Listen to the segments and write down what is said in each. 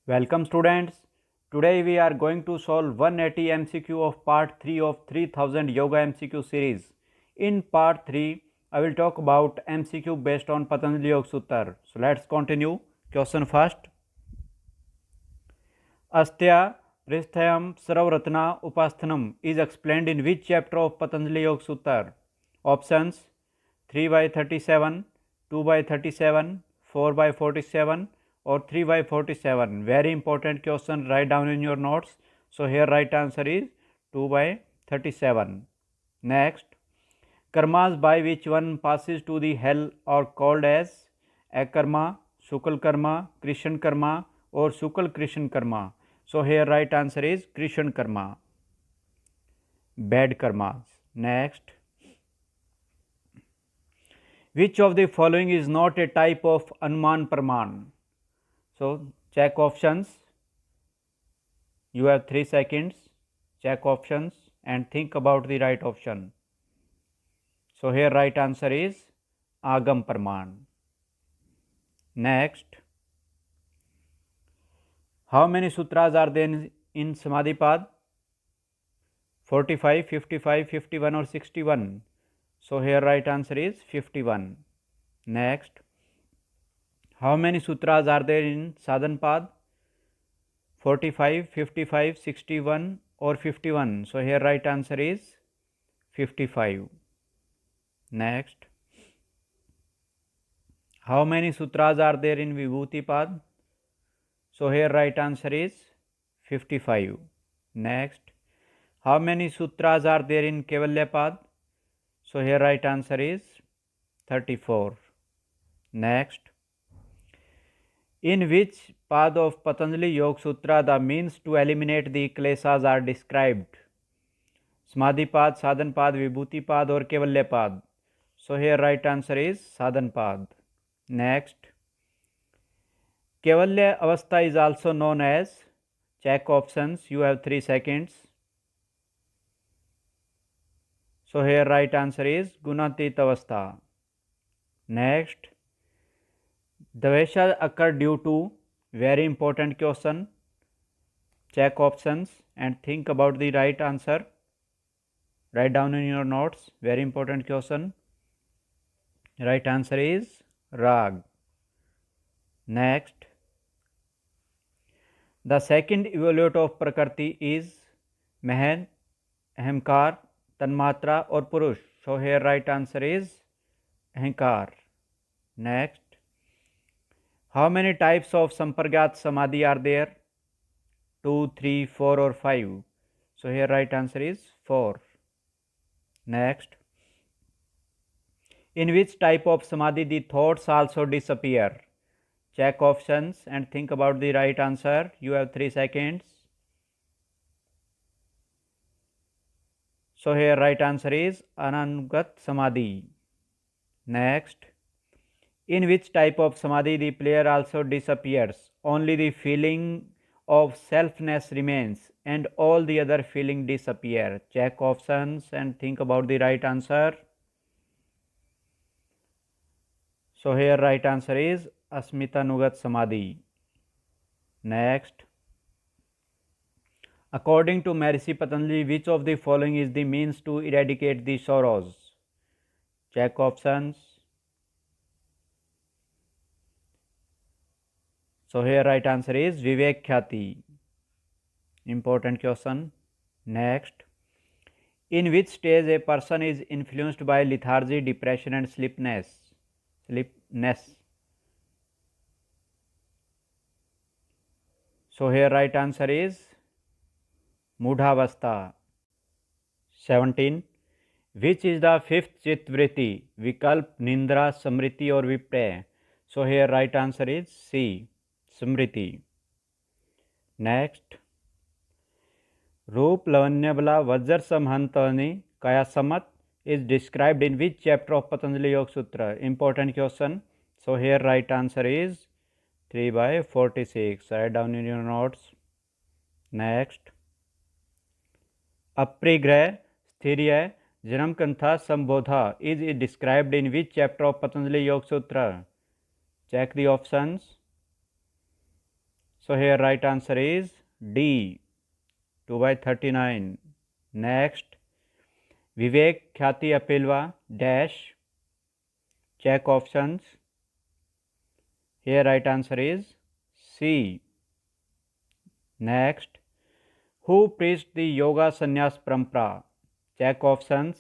Welcome students. Today we are going to solve 180 MCQ of part 3 of 3000 Yoga MCQ series. In part 3, I will talk about MCQ based on Patanjali Yoga Sutra. So let's continue. Question first. Astya Pristhayam Sarvratna Upasthanam is explained in which chapter of Patanjali Yoga Sutra? Options 3 by 37, 2 by 37, 4 by 47 or 3 by 47. Very important question, write down in your notes. So here right answer is 2 by 37. Next, karmas by which one passes to the hell are called as akarma, shukal karma, krishan karma or shukal krishan karma. So here right answer is krishan karma, bad karmas. Next, which of the following is not a type of Anuman Praman? So check options. You have 3 seconds. Check options and think about the right option. So here right answer is Agam Praman. Next, how many sutras are there in Samadhipad? 45, 55, 51 or 61? So here right answer is 51. Next, how many sutras are there in Sadhanpad? 45, 55, 61 or 51? So here right answer is 55. Next, how many sutras are there in Vibhutipad? So here right answer is 55. Next, how many sutras are there in Kaivalyapad? So here right answer is 34. Next, in which pad of Patanjali Yoga Sutra the means to eliminate the kleshas are described? Samadhipad, Sadhanpad, Vibhutipad or Kaivalyapad? So here right answer is Sadhanpad. Next, Kaivalya Avastha is also known as, check options, you have 3 seconds. So here right answer is Gunatit Avastha. Next, Dvesha occur due to, very important question, check options and think about the right answer. Write down in your notes, very important question. Right answer is Rag. Next, the second evolute of Prakriti is Mahan, Ahamkar, Tanmatra or Purush. So here right answer is Ahankar. Next, how many types of Sampargat Samadhi are there? 2, 3, 4 or 5? So here right answer is 4. Next, in which type of Samadhi the thoughts also disappear? Check options and think about the right answer. You have 3 seconds. So here right answer is Ananugat Samadhi. Next, in which type of Samadhi the player also disappears? Only the feeling of selfness remains and all the other feeling disappear. Check options and think about the right answer. So here right answer is Asmitanugat Samadhi. Next, according to Maharishi Patanjali, which of the following is the means to eradicate the sorrows? Check options. So here right answer is Vivek Khyati. Important question. Next, in which stage a person is influenced by lethargy, depression and sleepiness? So here right answer is Mudhavastha. 17. Which is the fifth Chit Vritti? Vikalp, Nindra, Samriti or Vipraya? So here right answer is C, Samriti. Next, Roop Lavanyabala Vajra Samhantani Kaya Samat is described in which chapter of Patanjali Yoga Sutra? Important question. So here right answer is 3 by 46. Write down in your notes. Next, Aprigrah Sthirya Janamkantha Sambodha is described in which chapter of Patanjali Yoga Sutra? Check the options. So here right answer is D, 2 by 39. Next, Vivek Khyati Apilwa dash. Check options. Here right answer is C. Next, who preached the Yoga Sannyas Parampara? Check options.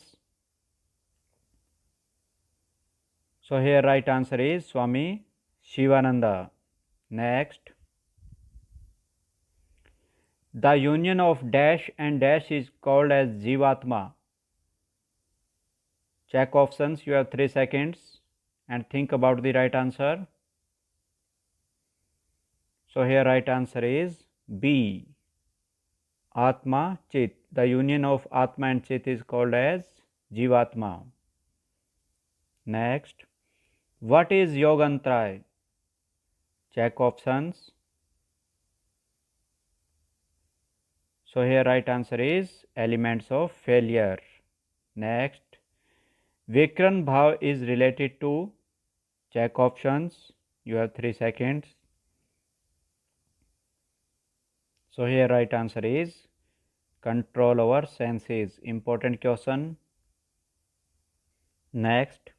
So here right answer is Swami Shivananda. Next, the union of dash and dash is called as Jivatma. Check options. You have 3 seconds and think about the right answer. So here right answer is B. Atma Chit. The union of Atma and Chit is called as Jivatma. Next, what is Yogantraya? Check options. So here right answer is elements of failure. Next, Vikran Bhav is related to. Check options. You have 3 seconds. So here right answer is control over senses. Important question. Next,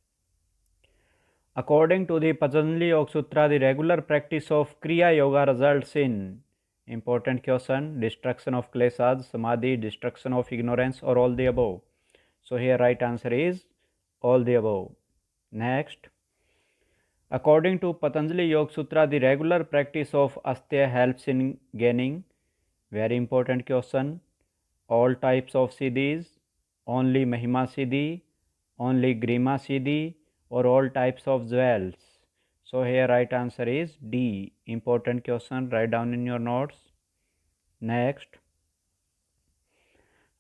according to the Patanjali Yoga Sutra, the regular practice of Kriya Yoga results in. Important question. Destruction of kleshas, samadhi, destruction of ignorance, or all the above. So here right answer is all the above. Next, according to Patanjali Yoga Sutra, the regular practice of Astya helps in gaining. Very important question. All types of siddhis, only Mahima siddhi, only Grima siddhi, or all types of jewels. So here right answer is D. Important question. Write down in your notes. Next,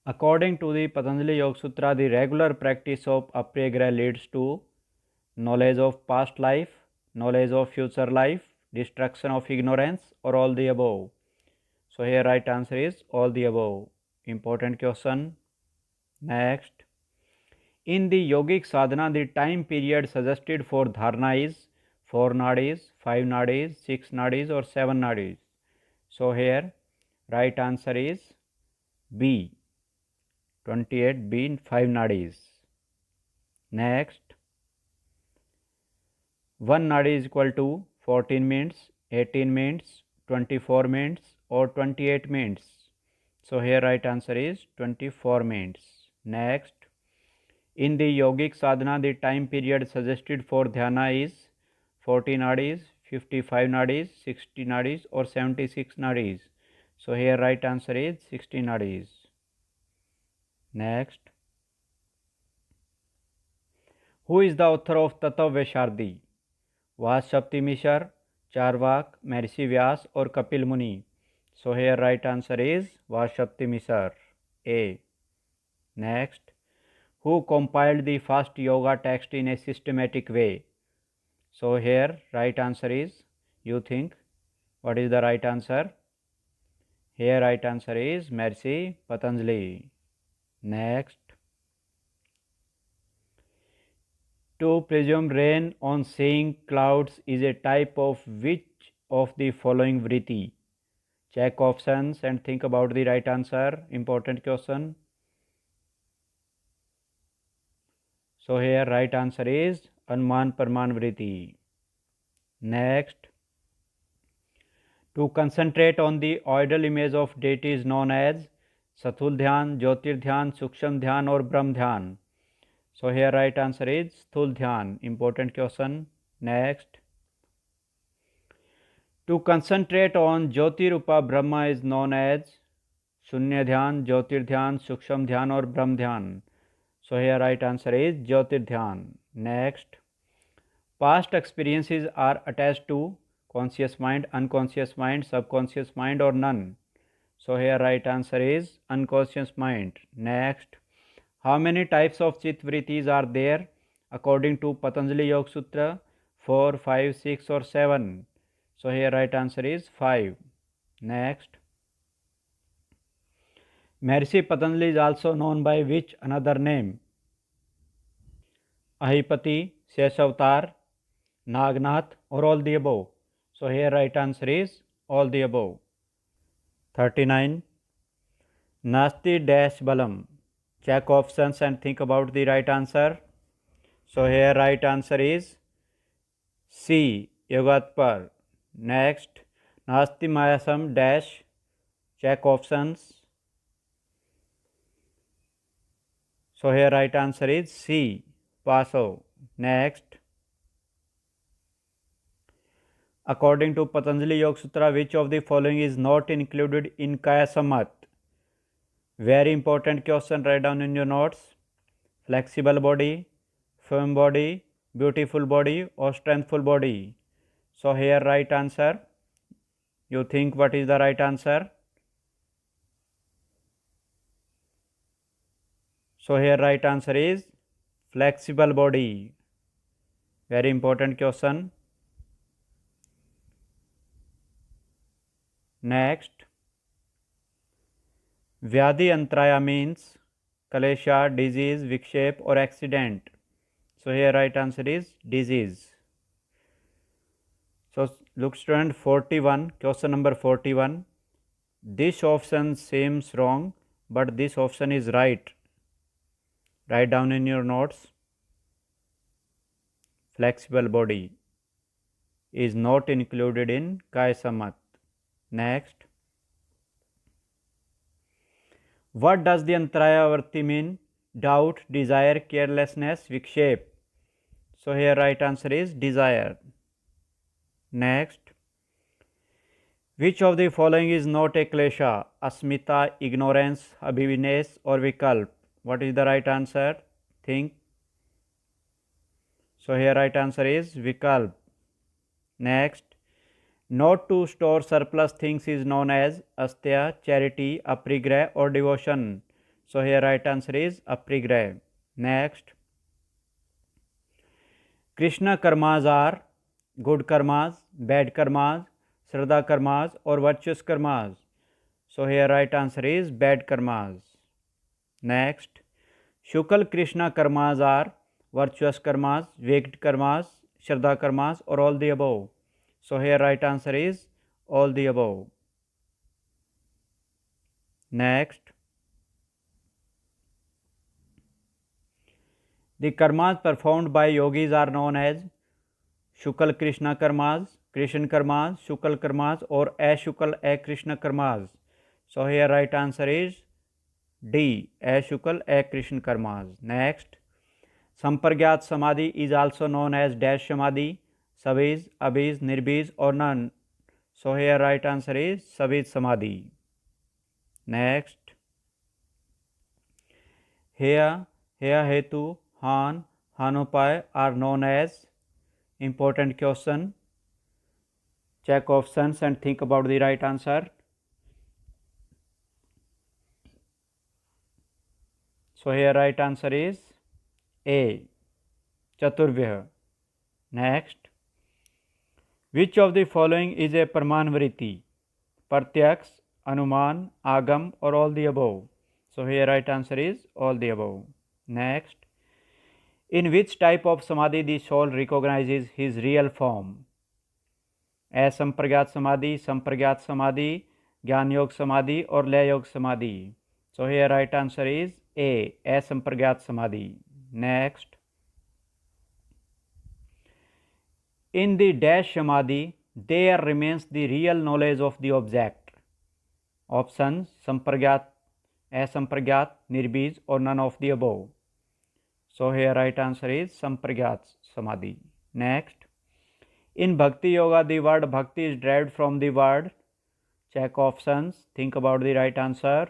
according to the Patanjali Yoga Sutra, the regular practice of Apriya leads to knowledge of past life, knowledge of future life, destruction of ignorance, or all the above. So here right answer is all the above. Important question. Next, in the yogic sadhana, the time period suggested for dharana is 4 nadis, 5 nadis, 6 nadis, or 7 nadis. So here right answer is B. 28 B, 5 nadis. Next, 1 nadi is equal to 14 minutes, 18 minutes, 24 minutes, or 28 minutes. So here right answer is 24 minutes. Next, in the yogic sadhana, the time period suggested for dhyana is 40 nadis, 55 nadis, 60 nadis, or 76 nadis. So here right answer is 60 nadis. Next, who is the author of Tatav Vaishardi? Vaspati Mishra, Charvak, Maharishi Vyas, or Kapil Muni? So here right answer is Vaspati Mishra. A. Next, who compiled the first yoga text in a systematic way? So here right answer is, you think, what is the right answer? Here right answer is Maharishi Patanjali. Next, to presume rain on seeing clouds is a type of which of the following vritti? Check options and think about the right answer. Important question. So here right answer is Anuman Praman vritti. Next, to concentrate on the idol image of deity is known as Sathul Dhyan, Jyotir Dhyan, Suksham Dhyan, or Brahm Dhyan. So here right answer is Sthul Dhyan. Important question. Next, to concentrate on Jyoti Rupa Brahma is known as Shunya Dhyan, Jyotir Dhyan, Suksham Dhyan, or Brahm Dhyan. So here right answer is Jyotir Dhyan. Next, past experiences are attached to conscious mind, unconscious mind, subconscious mind, or none. So here right answer is unconscious mind. Next, how many types of Chit Vrittis are there according to Patanjali Yoga Sutra? 4, 5, 6, or 7. So here right answer is 5. Next, Maharishi Patanjali is also known by which another name? Ahipati, Seshavatar, Nagnath, or all the above. So here right answer is all the above. 39. Nasti dash balam. Check options and think about the right answer. So here right answer is C. Yogatpar. Next, Nasti mayasam dash. Check options. So here right answer is C. Paso. Next, according to Patanjali Yoga Sutra, which of the following is not included in Kaya Samat? Very important question, write down in your notes. Flexible body, firm body, beautiful body or strengthful body. So here right answer. You think what is the right answer? So here right answer is flexible body. Very important question. Next, Vyadhi Antraya means Kalesha, disease, Vikshep or accident. So here right answer is disease. So look student 41, question number 41. This option seems wrong, but this option is right. Write down in your notes. Flexible body is not included in Kaya Samat. Next, what does the Antrayavarti mean? Doubt, desire, carelessness, Vikshep. So here right answer is desire. Next, which of the following is not a klesha? Asmita, ignorance, abhivines or vikalp? What is the right answer? Think. So here right answer is vikalp. Next, not to store surplus things is known as astya, charity, aprigrah or devotion. So here right answer is aprigrah. Next, Krishna karmas are good karmas, bad karmas, shraddha karmas or virtuous karmas. So here right answer is bad karmas. Next, Shukal Krishna karmas are virtuous karmas, wicked karmas, shraddha karmas or all the above. So here right answer is all the above. Next, the karmas performed by yogis are known as Shukal Krishna karmas, Krishna karmas, Shukal karmas or Ashukal Krishna karmas. So here right answer is D. Ashukal Krishna karmas. Next, Sampargyat Samadhi is also known as Dash Samadhi, Saviz, Abhiz, Nirbhiz or none. So here right answer is Saviz Samadhi. Next, Heya, Hetu, Han, Hanupay are known as. Important question. Check options and think about the right answer. So here right answer is A. Chaturvyah. Next, which of the following is a Pramanvriti? Pratyaks, Anuman, Agam or all the above? So here right answer is all the above. Next, in which type of Samadhi the soul recognizes his real form? Asampragyat Samadhi, Sampragyat Samadhi, Gyan Yog Samadhi or Lay Yog Samadhi? So here right answer is A. Asampragyat Samadhi. Next, in the Dash Samadhi, there remains the real knowledge of the object. Options Sampragyat, Asampragyat, Nirbhiz or none of the above. So here right answer is Sampragyat Samadhi. Next, in Bhakti Yoga, the word Bhakti is derived from the word. Check options, think about the right answer.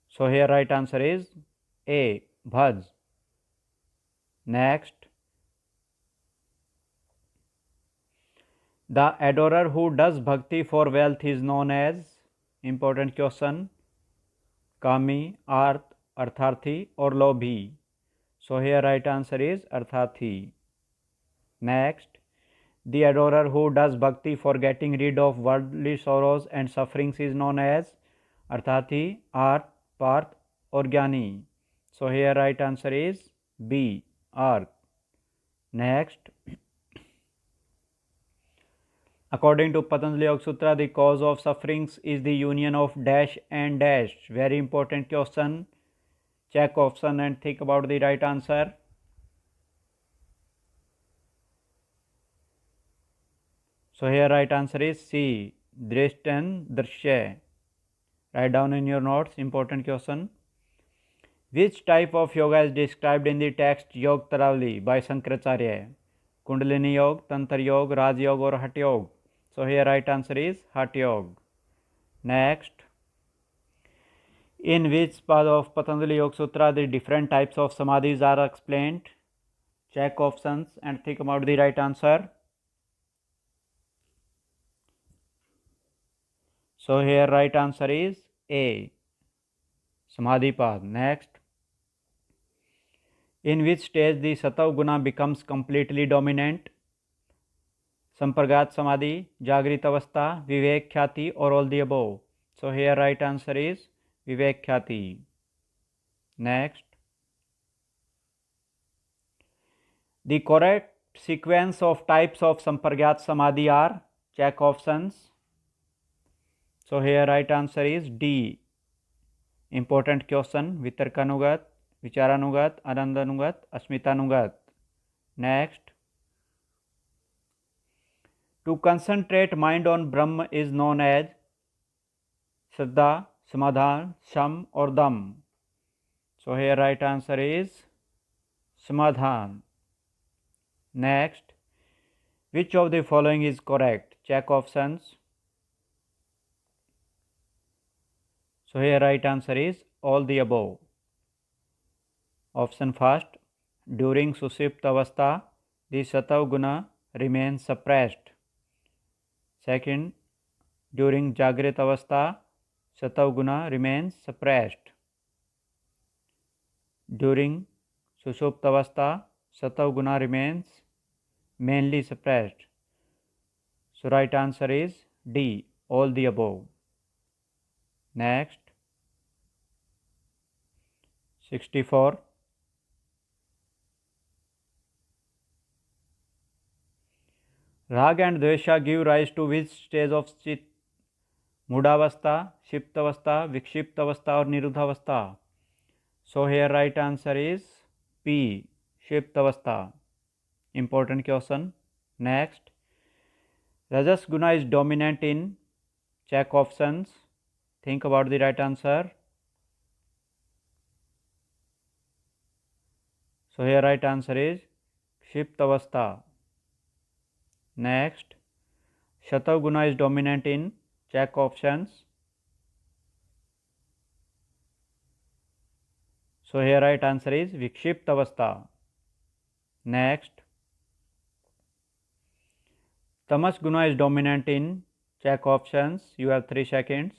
So here right answer is A. Bhaj. Next, the adorer who does bhakti for wealth is known as. Important question. Kami, Arth, Artharthi or Lobhi? So here right answer is Artharthi. Next, the adorer who does bhakti for getting rid of worldly sorrows and sufferings is known as Artharthi, Arth, Parth or Jnani. So here right answer is B. Arth. Next, According to Patanjali Yoga Sutra, the cause of sufferings is the union of dash and dash. Very important question. Check option and think about the right answer. So here right answer is C. Drishta and Drishya. Write down in your notes. Important question. Which type of yoga is described in the text Yog Taravali by Shankaracharya? Kundalini Yoga, Tantra Yoga, Raj Yoga or Hatha Yoga? So here right answer is Hatha Yoga. Next. In which part of Patanjali Yoga Sutra the different types of samadhis are explained? Check options and think about the right answer. So here right answer is A. Samadhi path. Next. In which stage the Satav Guna becomes completely dominant? Sampargat Samadhi, Jagrit Avastha, Vivek Khyati or all the above? So here right answer is Vivek Khyati. Next. The correct sequence of types of Sampargat Samadhi are? Check options. So here right answer is D. Important question. Vitarkanugat, Vicharanugat, Anandanugat, Asmitanugat. Next. To concentrate mind on Brahma is known as Shraddha, Samadhan, Sham or Dam. So here right answer is Samadhan. Next. Which of the following is correct? Check options. So here right answer is all the above. Option first. During Sushupta Avastha, the Satav Guna remains suppressed. Second. During Jagrit Avastha, Satav Guna remains suppressed. During Sushupta Avastha, Satav Guna remains mainly suppressed. So right answer is D. All the above. Next. 64. Rag and Dvesha give rise to which stage of Chit? Mudavastha, Shiptavastha, Vikshiptavastha or Niruddhavastha? So here right answer is P. Shiptavastha. Important question. Next. Rajas Guna is dominant in? Check options. Think about the right answer. So here right answer is Shiptavastha. Next. Shatav Guna is dominant in? Check options. So here right answer is Vikshiptavastha. Next. Tamas Guna is dominant in? Check options. You have 3 seconds.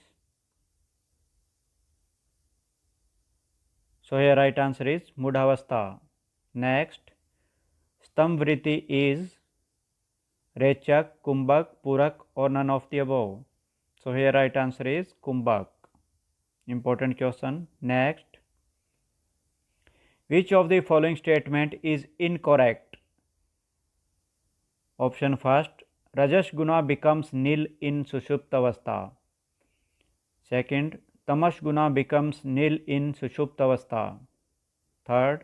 So here right answer is Mudhavastha. Next. Stamvriti is Rechak, Kumbhak, Purak or none of the above? So here right answer is Kumbhak. Important question. Next. Which of the following statement is incorrect? Option first. Rajas Guna becomes nil in Sushuptavastha. Second. Tamas Guna becomes nil in Sushuptavastha. Third.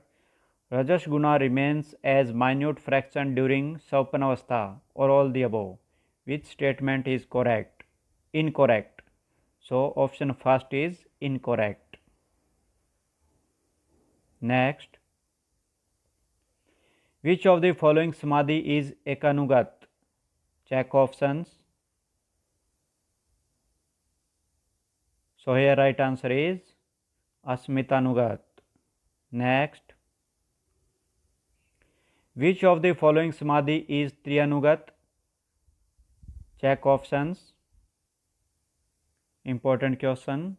Rajas Guna remains as minute fraction during Saupanavastha or all the above. Which statement is correct? Incorrect. So option first is incorrect. Next. Which of the following Samadhi is Ekanugat? Check options. So here right answer is Asmitanugat. Next. Which of the following Samadhi is Trianugat? Check options. Important question.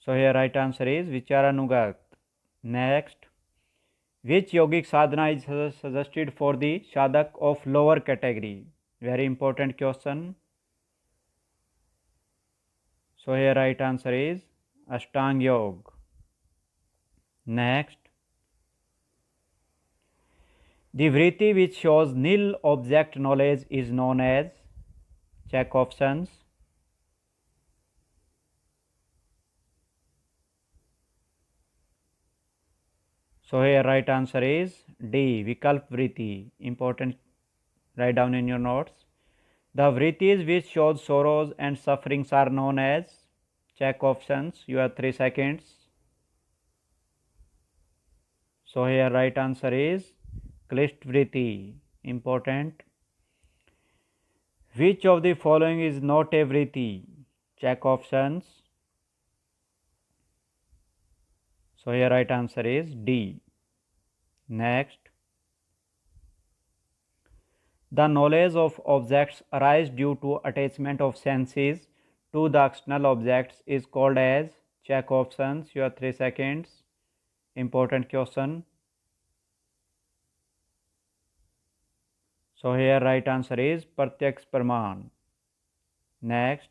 So here right answer is Vicharanugat. Next. Which yogic sadhana is suggested for the sadhak of lower category? Very important question. So here right answer is Ashtang Yoga. Next. The vritti which shows nil object knowledge is known as, check options. So here right answer is D, Vikalp vritti. Important, write down in your notes. The vrittis which shows sorrows and sufferings are known as, check options. You have 3 seconds. So here right answer is Klisht vritti. Important. Which of the following is not a vritti? Check options. So here right answer is D. Next. The knowledge of objects arise due to attachment of senses to the external objects is called as, check options. You have 3 seconds. Important question. So here right answer is Pratyaksh Praman. Next.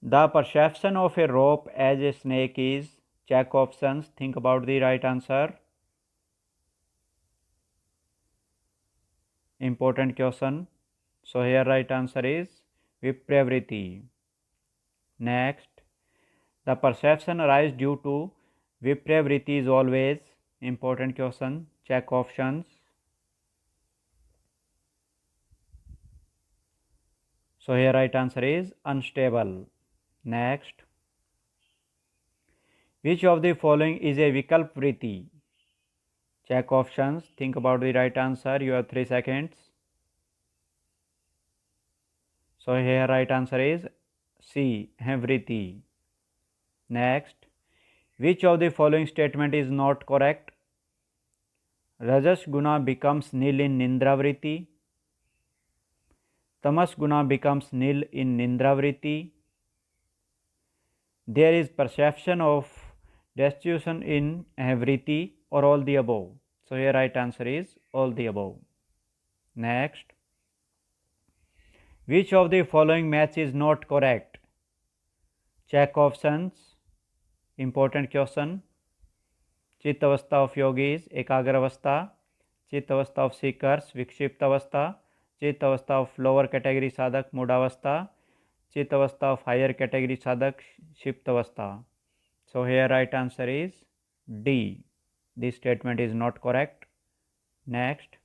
The perception of a rope as a snake is, check options. Think about the right answer. Important question. So here right answer is Vipravriti. Next. The perception arises due to Vipravriti is always, important question. Check options. So here right answer is unstable. Next. Which of the following is a Vikalp vritti? Check options. Think about the right answer. You have 3 seconds. So here right answer is C, vritti. Next. Which of the following statement is not correct? Rajas guna becomes nil in Nindra vritti. Tamas guna becomes nil in Nindra vritti. There is perception of destitution in vritti, or all the above. So here right answer is all the above. Next. Which of the following match is not correct? Check options. Important question. चित्त अवस्था of yogis, एकाग्र अवस्था. चित्त अवस्था of seekers, विक्षिप्त अवस्था. चित्त अवस्था of lower category साधक, मूढ़ावस्था. चित्त अवस्था of higher category साधक, क्षिप्त अवस्था. So here right answer is D. This statement is not correct. Next.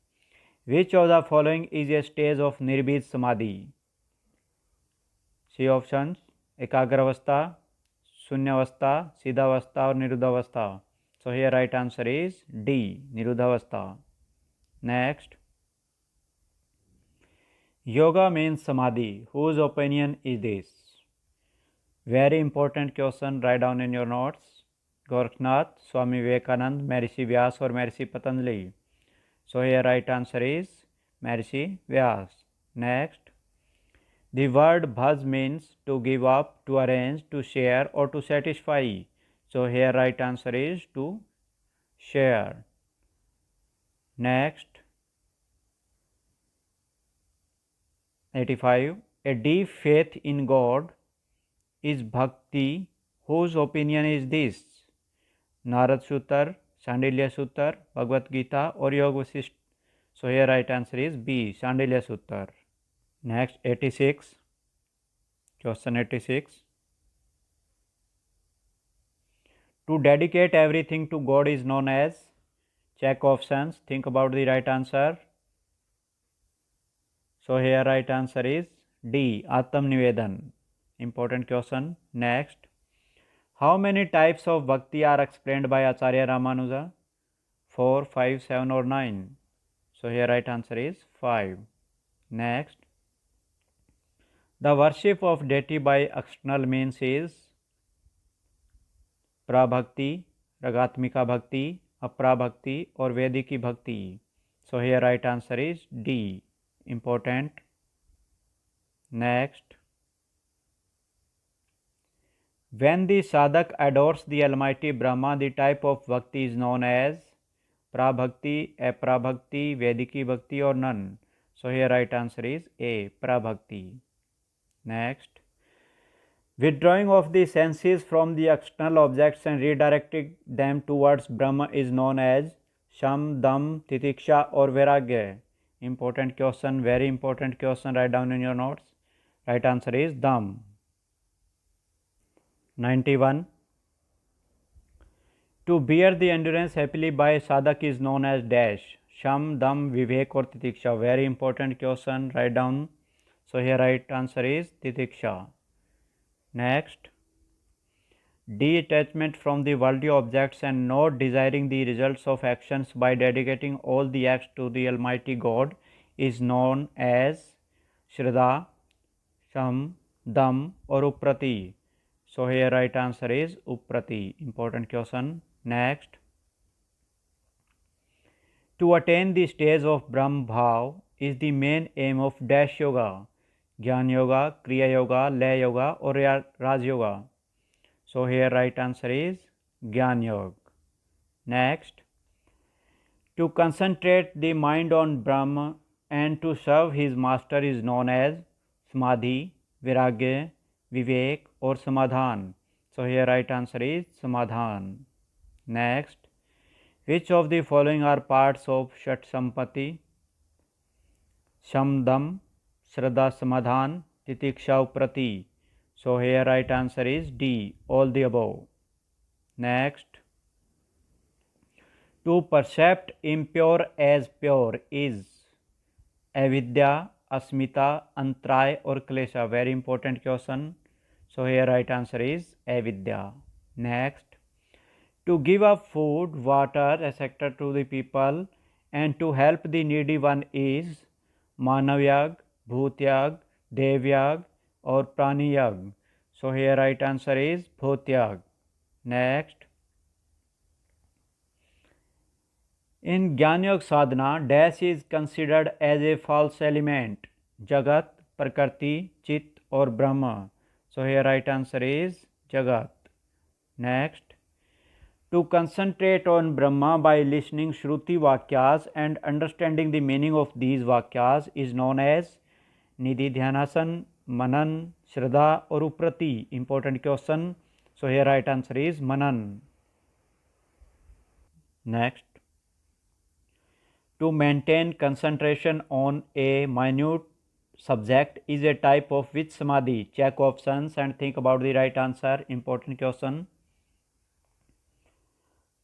Which of the following is a stage of Nirbid Samadhi? C options. एकाग्र अवस्था, शून्य अवस्था, सिद्धावस्था और निरुद्धावस्था. So here right answer is D, niruddhavastha. Next. Yoga means samadhi. Whose opinion is this? Very important question. Write down in your notes. Gorakhnath, Swami Vivekanand, Maharishi Vyas or Maharishi Patanjali. So here right answer is Maharishi Vyas. Next. The word bhaj means to give up, to arrange, to share or to satisfy. So here right answer is to share. Next. 85. A deep faith in God is bhakti. Whose opinion is this? Narad Sutra, Shandilya Sutra, Bhagavad Gita or Yoga Vasishtha. So here right answer is B, Shandilya Sutra. Next. 86. Question 86. To dedicate everything to God is known as, check options. Think about the right answer. So here right answer is D, Attam Nivedan. Important question. Next. How many types of bhakti are explained by Acharya Ramanuja? 4, 5, 7 or 9. So here right answer is 5. Next. The worship of deity by external means is prabhakti, ragatmika bhakti, aprabhakti or vediki bhakti. So here right answer is D. Important. Next. When the sadhak adores the Almighty Brahma, the type of bhakti is known as prabhakti, aprabhakti, vediki bhakti or none. So here right answer is A, prabhakti. Next. Withdrawing of the senses from the external objects and redirecting them towards Brahma is known as Sham, Dam, Titiksha or Vairagya? Important question, very important question. Write down in your notes. Right answer is Dam. 91. To bear the endurance happily by sadhak is known as dash. Sham, Dam, Vivek or Titiksha? Very important question. Write down. So here right answer is Titiksha. Next. Detachment from the worldly objects and not desiring the results of actions by dedicating all the acts to the Almighty God is known as Shraddha, Sham, Dam or Uprati. So here right answer is Uprati. Important question. Next. To attain the stage of Brahm Bhav is the main aim of Dash Yoga, Jnana Yoga, Kriya Yoga, Laya Yoga or Raj Yoga. So here right answer is Jnana Yoga. Next. To concentrate the mind on Brahma and to serve his master is known as Samadhi, Viragya, Vivek or Samadhan. So here right answer is Samadhan. Next. Which of the following are parts of Shat Sampati? Sham, Dam, Shraddha, Samadhan, Titiksha, Uprati. So here right answer is D, all the above. Next. To percept impure as pure is avidya, asmita, antray or klesha. Very important question. So here right answer is avidya. Next. To give up food, water, etc. to the people and to help the needy one is manavyag, bhutyag, devyag or praniyag. So here right answer is bhutyag. Next. In Jnana Yoga sadhana, dash is considered as a false element, Jagat, Prakriti, Chit or Brahma. So here right answer is Jagat. Next. To concentrate on Brahma by listening Shruti Vakyas and understanding the meaning of these Vakyas is known as Nidhi Dhyanasana, Manan, Shraddha or Uprati. Important question. So here right answer is Manan. Next. To maintain concentration on a minute subject is a type of which samadhi? Check options and think about the right answer. Important question.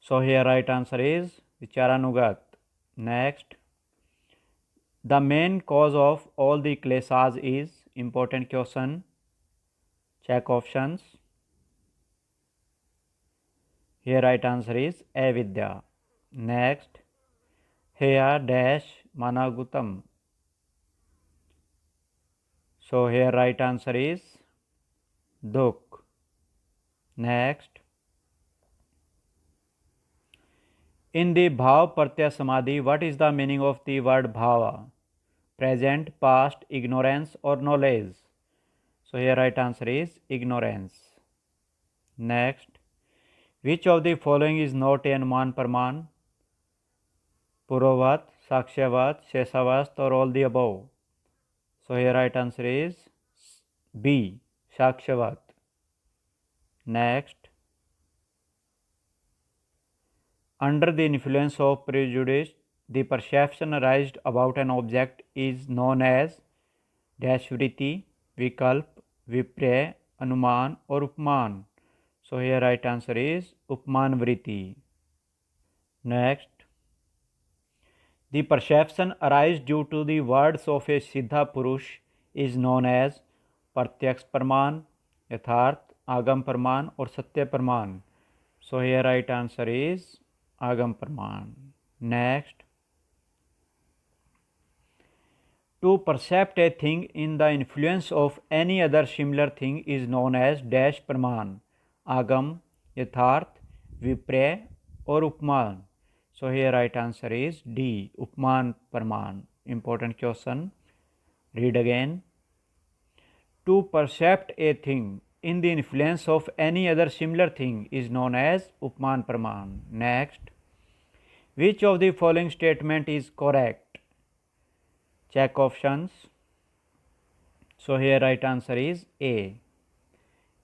So here right answer is Vicharanugat. Next. The main cause of all the kleshas is important question. Check options. Here right answer is avidya. Next. Here dash managutam. So here right answer is duk. Next. In the bhav pratyaya samadhi, what is the meaning of the word bhava? Present, past, ignorance or knowledge? So here right answer is ignorance. Next. Which of the following is not an man praman? Purovat, Sakshavat, Shesavast or all the above? So here right answer is B, Sakshavat. Next. Under the influence of prejudice, the perception arised about an object is known as Dashvriti, Vikalp, Vipraya, Anuman or Upman. So here right answer is Upman Vriti. Next. The perception arise due to the words of a Siddha Purush is known as Pratyaks Praman, Yatharth, Agam Praman or Satya Praman. So here right answer is Agam Praman. Next. To percept a thing in the influence of any other similar thing is known as Dash Praman, Agam, Yatharth, Vipraya or Upman. So here right answer is D, Upman Praman. Important question. Read again. To percept a thing in the influence of any other similar thing is known as Upman Praman. Next. Which of the following statement is correct? Check options. So here right answer is A.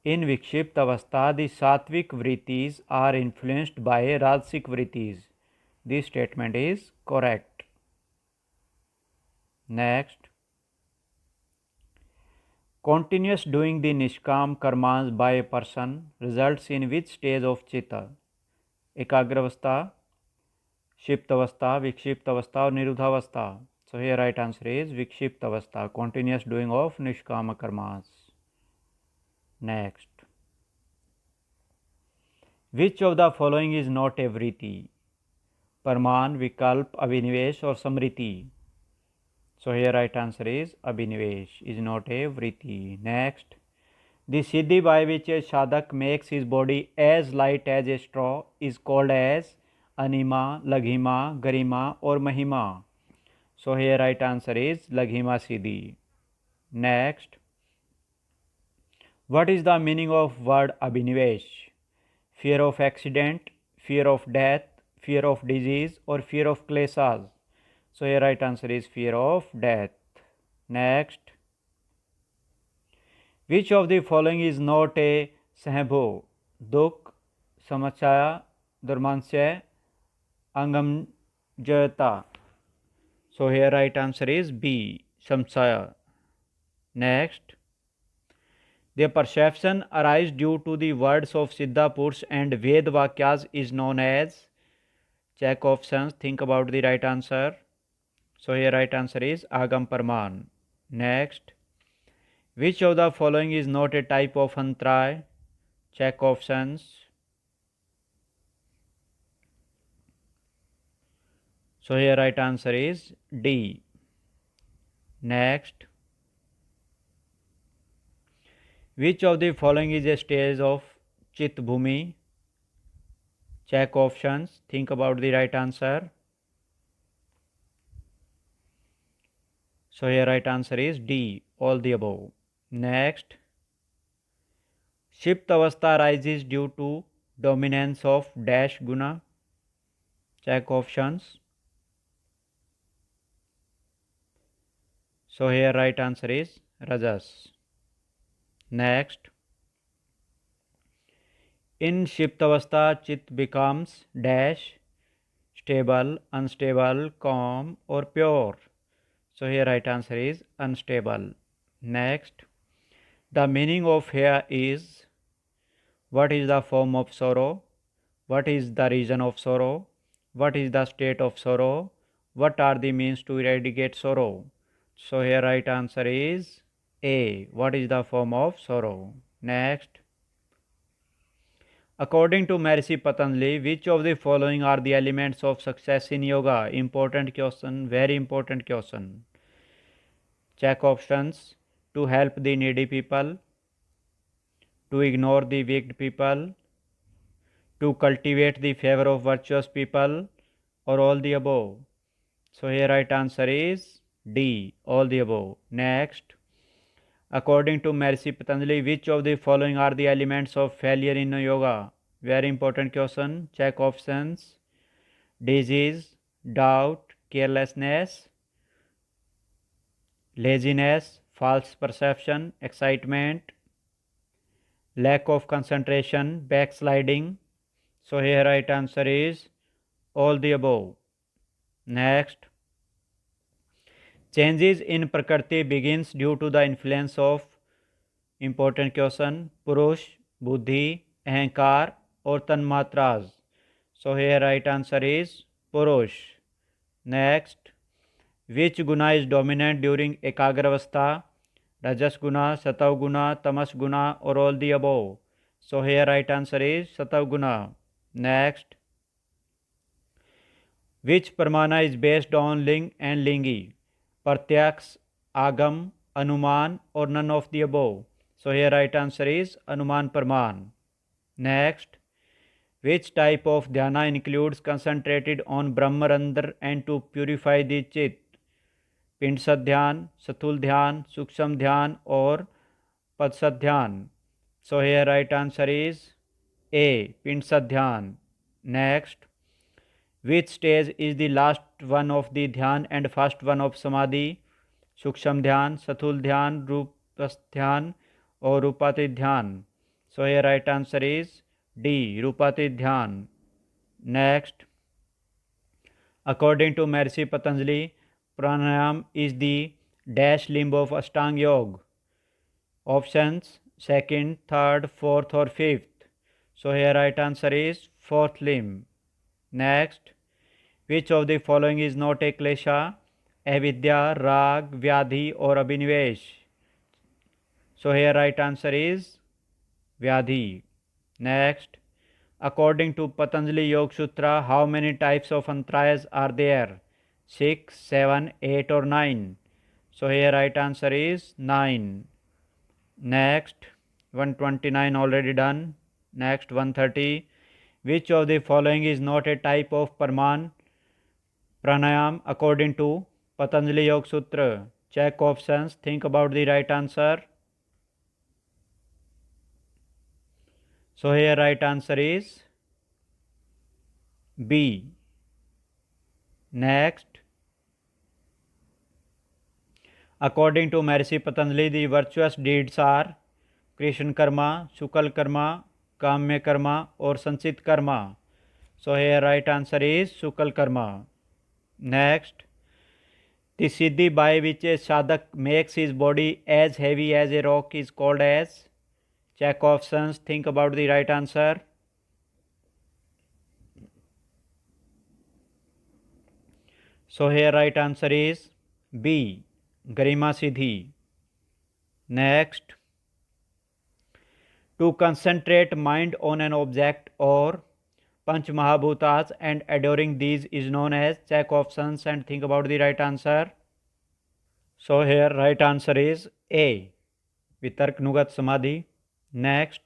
In Vikshipta Avastha, the Sattvic Vrittis are influenced by Rajasic Vrittis. This statement is correct. Next, continuous doing the Nishkam karmas by a person results in which stage of chitta? Ekagraवस्था, क्षिप्तावस्था, विक्षिप्तावस्था और निरुद्धावस्था. So here right answer is vikshiptaवस्था, continuous doing of nishkama karmas. Next, which of the following is not a vritti? Parman, vikalp, abhinivesh or samriti? So here right answer is abhinivesh, is not a vritti. Next, the siddhi by which a sadhak makes his body as light as a straw is called as anima, laghima, garima or mahima. So here right answer is laghima siddhi. Next, what is the meaning of word abhinivesh? Fear of accident, fear of death, fear of disease or fear of kleshas? So here right answer is fear of death. Next, which of the following is not a sahibho? Dukh, samachaya, durmansya, angamjata. So here right answer is B, samchaya. Next, the perception arises due to the words of Siddha Purush and Ved Vakyas is known as. Check options, think about the right answer. So here right answer is Agam Parman. Next, which of the following is not a type of antray? Check options. So here right answer is D. Next, which of the following is a stage of Chit Bhumi? Check options, think about the right answer. So here right answer is D, all the above. Next, Shiptavastha arises due to dominance of dash guna. Check options. So here right answer is Rajas. Next, in Shiptavastha Chit becomes dash, stable, unstable, calm or pure. So here right answer is unstable. Next, the meaning of here is, what is the form of sorrow? What is the reason of sorrow? What is the state of sorrow? What are the means to eradicate sorrow? So here right answer is A. What is the form of sorrow? Next, according to Maharishi Patanjali, which of the following are the elements of success in yoga? Important question, very important question. Check options. To help the needy people, to ignore the weak people, to cultivate the favor of virtuous people, or all the above. So here right answer is D, all the above. Next, according to Maharishi Patanjali, which of the following are the elements of failure in yoga? Very important question. Check options. Disease, doubt, carelessness, laziness, false perception, excitement, lack of concentration, backsliding. So here right answer is all the above. Next, changes in Prakriti begins due to the influence of, important question, Purush, Buddhi, Ahankar or Tanmatras. So here right answer is Purush. Next, which guna is dominant during Ekagravastha? Rajas guna, Satav guna, Tamas guna or all the above. So here right answer is Satav guna. Next, which pramana is based on ling and lingi? Pratyaks, agam, anuman or none of the above. So here right answer is anuman praman. Next, which type of dhyana includes concentrated on brahmarandhar and to purify the chit? पिंडसद ध्यान, सथुल ध्यान, सूक्ष्म ध्यान और पदसद ध्यान. So here right answer is A, पिंडसद ध्यान. Next, which stage is the last one of the ध्यान and first one of samadhi? सूक्ष्म ध्यान, सथुल ध्यान, रूपस्थ ध्यान और रूपातीत ध्यान. So here right answer is D, रूपातीत ध्यान. Next, According to Maharishi Patanjali, pranayam is the dash limb of Ashtanga Yoga. Options second, third, fourth or fifth. So here right answer is fourth limb. Next, which of the following is not a klesha? Avidya, rag, vyadhi or abhinivesh? So here right answer is vyadhi. Next, according to Patanjali Yoga Sutra, how many types of antrayas are there? 6, 7, 8 or 9? So here right answer is 9. Next, 129 already done. Next, 130. Which of the following is not a type of pranayam according to Patanjali Yoga Sutra? Check options. Think about the right answer. So here right answer is B. Next, according to Maharishi Patanjali, the virtuous deeds are Krishna karma, Shukal karma, Kamya karma or Sanchit karma. So here right answer is Shukal karma. Next, the siddhi by which a sadhak makes his body as heavy as a rock is called as? Check options. Think about the right answer. So here right answer is B. Garima Siddhi. Next, to concentrate mind on an object or Panch Mahabhutas and adoring these is known as? Check options and think about the right answer. So here right answer is A. Vitark Nugat Samadhi. Next,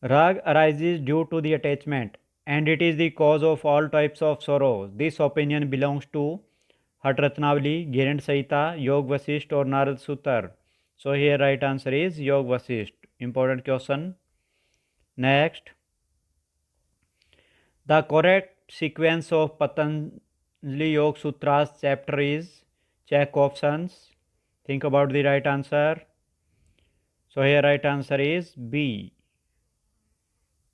rag arises due to the attachment and it is the cause of all types of sorrow. This opinion belongs to Hat Ratnavali, Gherend Sahita, Yog Vasisht or Narad Sutar. So here right answer is Yog Vasisht. Important question. Next, the correct sequence of Patanjali Yoga Sutras chapter is? Check options. Think about the right answer. So here right answer is B.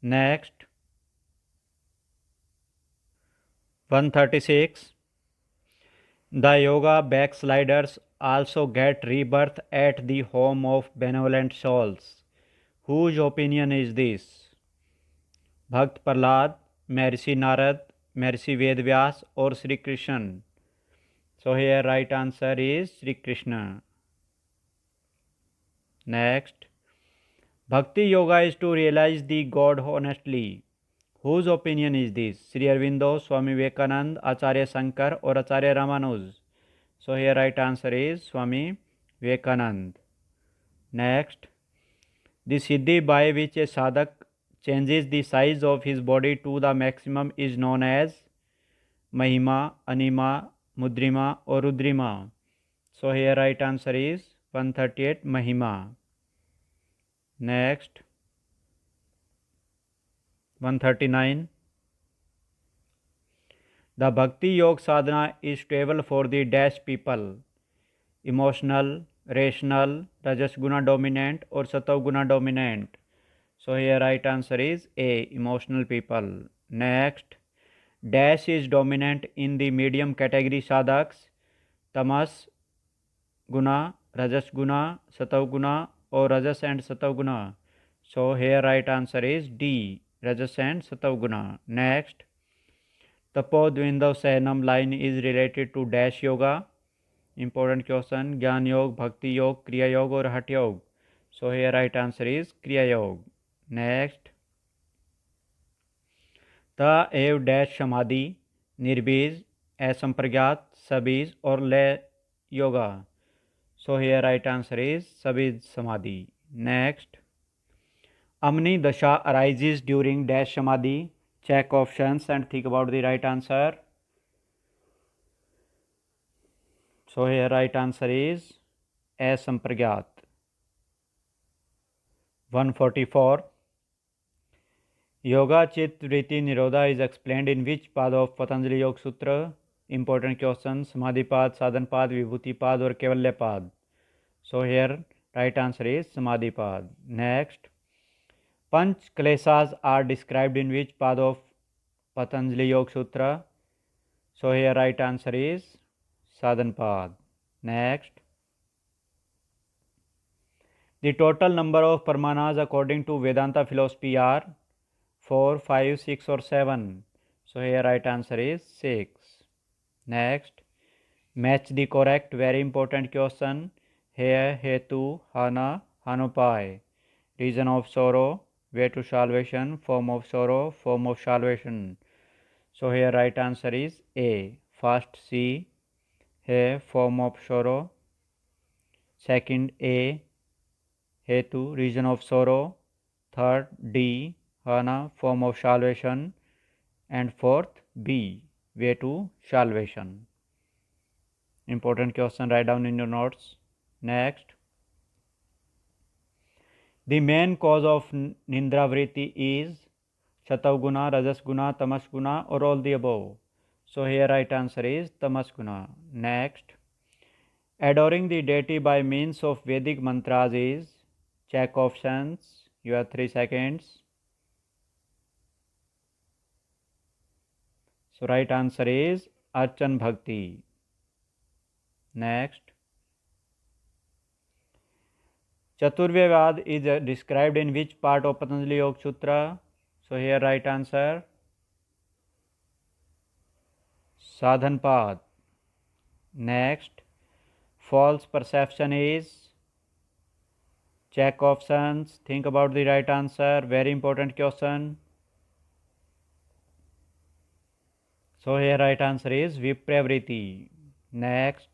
Next, 136. The yoga backsliders also get rebirth at the home of benevolent souls. Whose opinion is this? Bhakt Prahlad, Maharishi Narad, Maharishi Vedvyas or Sri Krishna? So here right answer is Sri Krishna. Next, Bhakti Yoga is to realize the God honestly. Whose opinion is this? Sri Aurobindo, Swami Vivekananda, Acharya Shankar or Acharya Ramanuj? So here right answer is Swami Vivekananda. Next, the siddhi by which a sadhak changes the size of his body to the maximum is known as Mahima, Anima, Mudrima or Rudrima. So here right answer is 138 Mahima. Next, 139. The Bhakti Yoga sadhana is stable for the dash people: emotional, rational, Rajas Guna dominant or Satav Guna dominant. So here right answer is A. Emotional people. Next, dash is dominant in the medium category sadhaks: Tamas Guna, Rajas Guna, Satav Guna or Rajas and Satav Guna. So here right answer is D. Rajas and Satav Guna. Next, Tapodvindav Sahanam line is related to dash yoga. Important question. Gyan Yoga, Bhakti Yoga, Kriya Yoga or Hat Yoga? So here right answer is Kriya Yoga. Next, Ta Ev dash Samadhi, Nirbij, Asampragyat, Sabij or Le Yoga. So here right answer is Sabij Samadhi. Next, Amni Dasha arises during dash Samadhi. Check options and think about the right answer. So here right answer is Asampragyat. 144. Yoga Chit Vritti Nirodha is explained in which pad of Patanjali Yoga Sutra? Important question. Samadhipad, Sadhanpad, Vibhutipad or Kaivalyapad? So here right answer is Samadhipad. Next, Panch Kleshas are described in which pad of Patanjali Yoga Sutra? So here right answer is Sadhanpad. Next. The total number of Paramanas according to Vedanta philosophy are 4, 5, 6 or 7. So here right answer is 6. Next. Match the correct very important question. Here hetu, hana, hanupai. Reason of sorrow, way to salvation, form of sorrow, form of salvation. So here right answer is A. First C. Here form of sorrow. Second A. Hetu, reason of sorrow. Third D. Hana, form of salvation. And fourth B. Way to salvation. Important question, write down in your notes. Next. The main cause of Nindravritti is Satavguna, Rajasguna, Tamasguna or all the above. So here right answer is Tamasguna. Next. Adoring the deity by means of Vedic mantras is, check options, you have 3 seconds. So right answer is Archan Bhakti. Next. Chaturvyavad is described in which part of Patanjali Yoga Sutra? So here right answer Sadhanpad. Next. False perception is, check options, think about the right answer, very important question. So here right answer is Vipravriti. Next.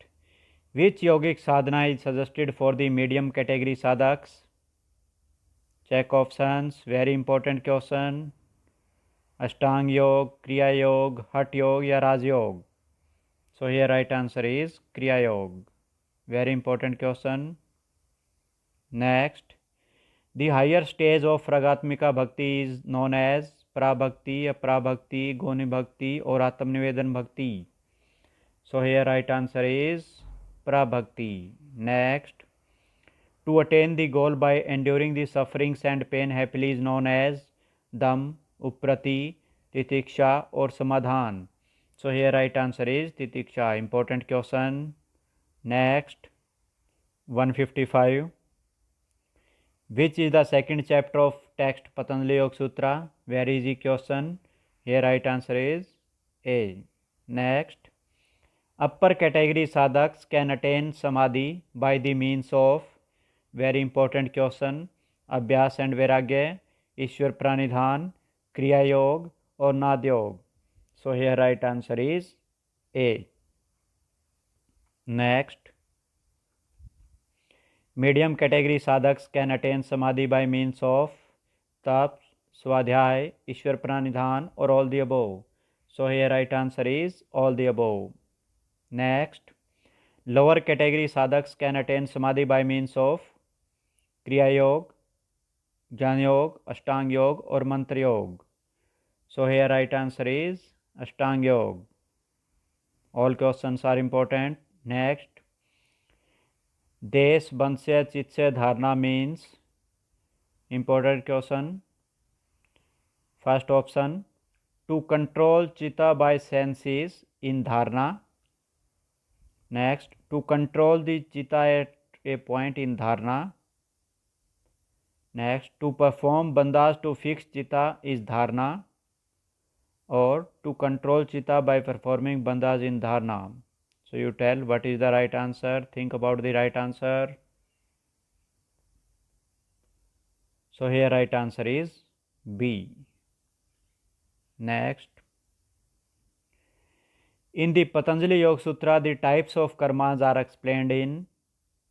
Which yogic sadhana is suggested for the medium category sadhaks? Check options, very important question. Ashtang Yog, Kriya Yog, Hat Yog या Raj Yog. So here right answer is Kriya Yog. Very important question. Next. The higher stage of Ragatmika Bhakti is known as Prabhakti, Aprabhakti, Goni Bhakti or Atmanivedan Bhakti. So here right answer is Prabhakti. Next. To attain the goal by enduring the sufferings and pain happily is known as Dam, Uprati, Titiksha or Samadhan. So here right answer is Titiksha. Important question. Next. 155. Which is the second chapter of text Patanjali Yoga Sutra? Where is the question? Here right answer is A. Next. Upper category sadhaks can attain samadhi by the means of, very important question, Abhyas and Vairagya, Ishwar Pranidhan, Kriya Yog or Nad Yog. So here right answer is A. Next. Medium category sadhaks can attain samadhi by means of tap, swadhyay, Ishwar Pranidhan or all the above. So here right answer is all the above. Next. Lower category sadhaks can attain samadhi by means of Kriya Yog, Jnana Yog, Ashtang Yog or Mantra Yog. So here right answer is Ashtang Yog. All questions are important. Next. Desh Bansya Chitsya Dharna means, important question. First option, to control chitta by senses in dharna. Next, to control the chitta at a point in dharna. Next, to perform bandhas to fix chitta is dharna. Or to control chitta by performing bandhas in dharna. So you tell what is the right answer. Think about the right answer. So here right answer is B. Next. In the Patanjali Yoga Sutra, the types of karmas are explained in,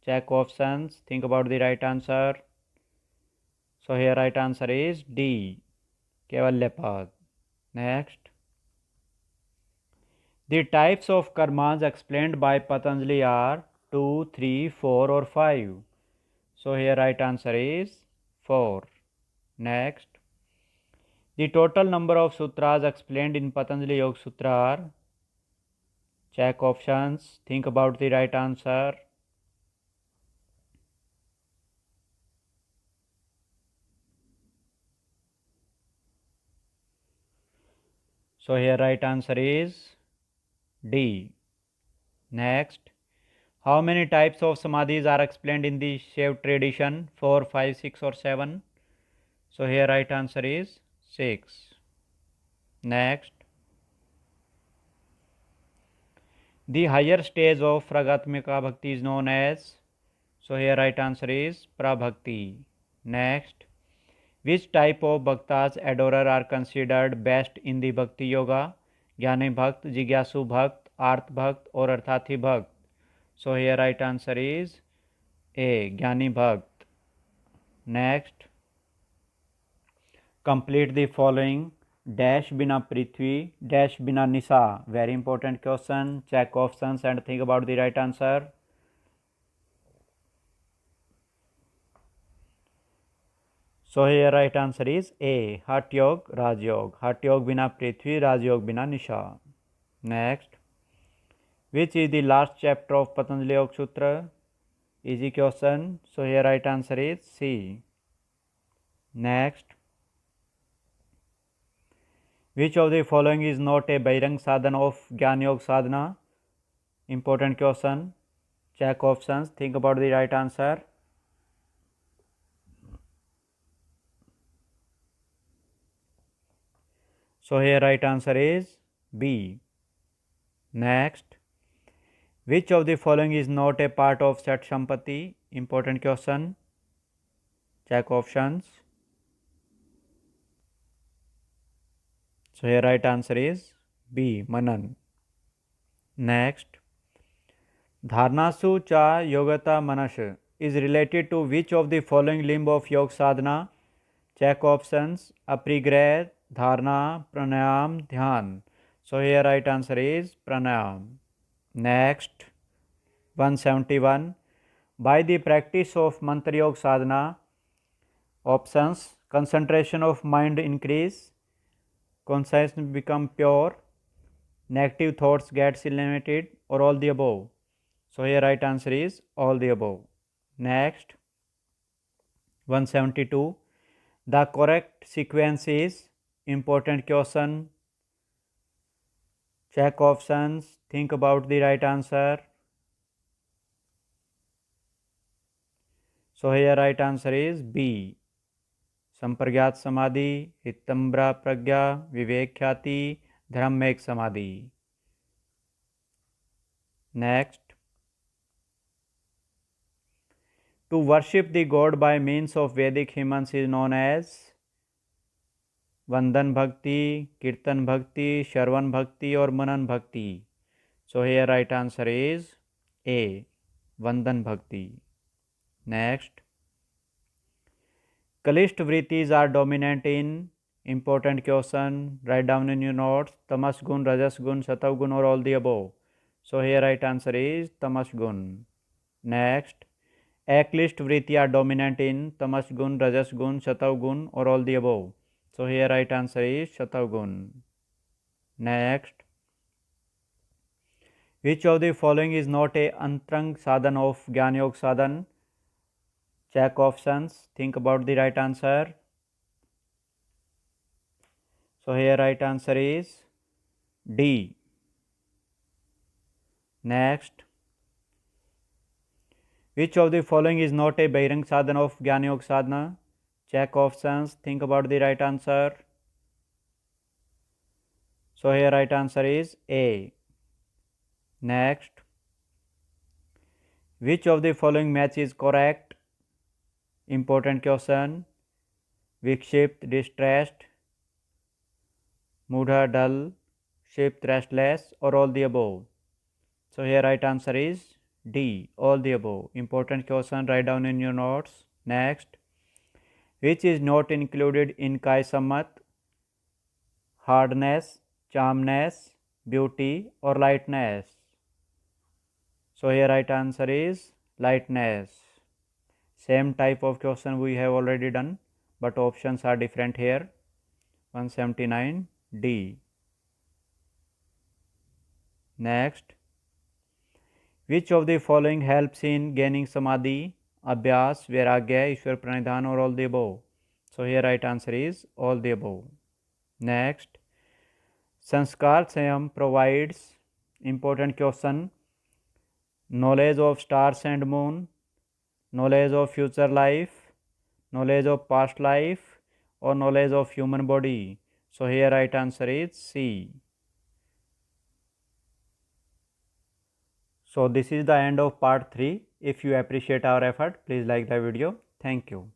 check options, think about the right answer. So here right answer is D. Kaivalyapad. Next. The types of karmas explained by Patanjali are 2, 3, 4 or 5. So here right answer is 4. Next. The total number of sutras explained in Patanjali Yoga Sutra are, check options, think about the right answer. So here right answer is D. Next, how many types of samadhis are explained in the Shiv tradition? 4, 5, 6 or 7? So here right answer is 6. Next, the higher stage of Ragatmika Bhakti is known as, so here right answer is Prabhakti. Next, which type of bhaktas adorer are considered best in the Bhakti Yoga? Jnani Bhakt, Jigyasu Bhakt, Arth Bhakt or Arthati Bhakt? So here right answer is A. Jnani Bhakt. Next, complete the following. Dash bina Prithvi, dash bina Nisa. Very important question. Check options and think about the right answer. So here right answer is A. Hatha Yoga, Raj Yoga. Hatha Yoga bina Prithvi, Raj Yoga bina Nisha. Next, which is the last chapter of Patanjali Yoga Sutra? Easy question. So here right answer is C. Next, which of the following is not a Bairang sadhana of Gyan Yoga sadhana? Important question. Check options. Think about the right answer. So here right answer is B. Next, which of the following is not a part of Sat Sampati? Important question. Check options. So here right answer is B. Manan. Next, Dharnasu cha yogata manas is related to which of the following limb of yoga sadhana? Check options. Aprigrah, dharna, pranayam, dhyan. So here right answer is pranayam. Next, 171. By the practice of mantra yoga sadhana, options: concentration of mind increase, consciousness become pure, negative thoughts gets eliminated, or all the above. So here right answer is all the above. Next, 172. The correct sequence is, important question. Check options. Think about the right answer. So here right answer is B. संप्रज्ञात समाधि, हितम्बरा प्रज्ञा, विवेक ख्याति, धर्मेक समाधि. Next, to worship the god by means of Vedic hymns is known as Vandan Bhakti, Kirtan Bhakti, Shravan Bhakti or Manan Bhakti. So here right answer is A. Vandan Bhakti. Next, Kalishta vrittis are dominant in, important question. Write down in your notes. Tamas gun, Rajas gun, Satav gun or all the above. So here right answer is Tamas gun. Next, Eklisht vritti are dominant in Tamas gun, Rajas gun, Satav gun or all the above. So here right answer is Satav gun. Next, which of the following is not a antrang sadhan of Gyan Yoga sadhan? Check options. Think about the right answer. So here right answer is D. Next, which of the following is not a Bairang sadhana of Gyan Yoga sadhana? Check options. Think about the right answer. So here right answer is A. Next, which of the following match is correct? Important question. Vikshipt, distressed, Mudha, dull, Shipt, restless or all the above. So here right answer is D. All the above. Important question. Write down in your notes. Next, which is not included in Kai Sammat? Hardness, charmness, beauty or lightness. So here right answer is lightness. Same type of question we have already done, but options are different here. 179 D. Next, which of the following helps in gaining samadhi? Abhyas, Vairagya, Ishwar Pranidhan or all the above. So here right answer is all the above. Next, Sanskar Swayam provides Important question. Knowledge of stars and moon, knowledge of future life, knowledge of past life, or knowledge of human body. So here right answer is C. So this is the end of part 3. If you appreciate our effort, please like the video. Thank you.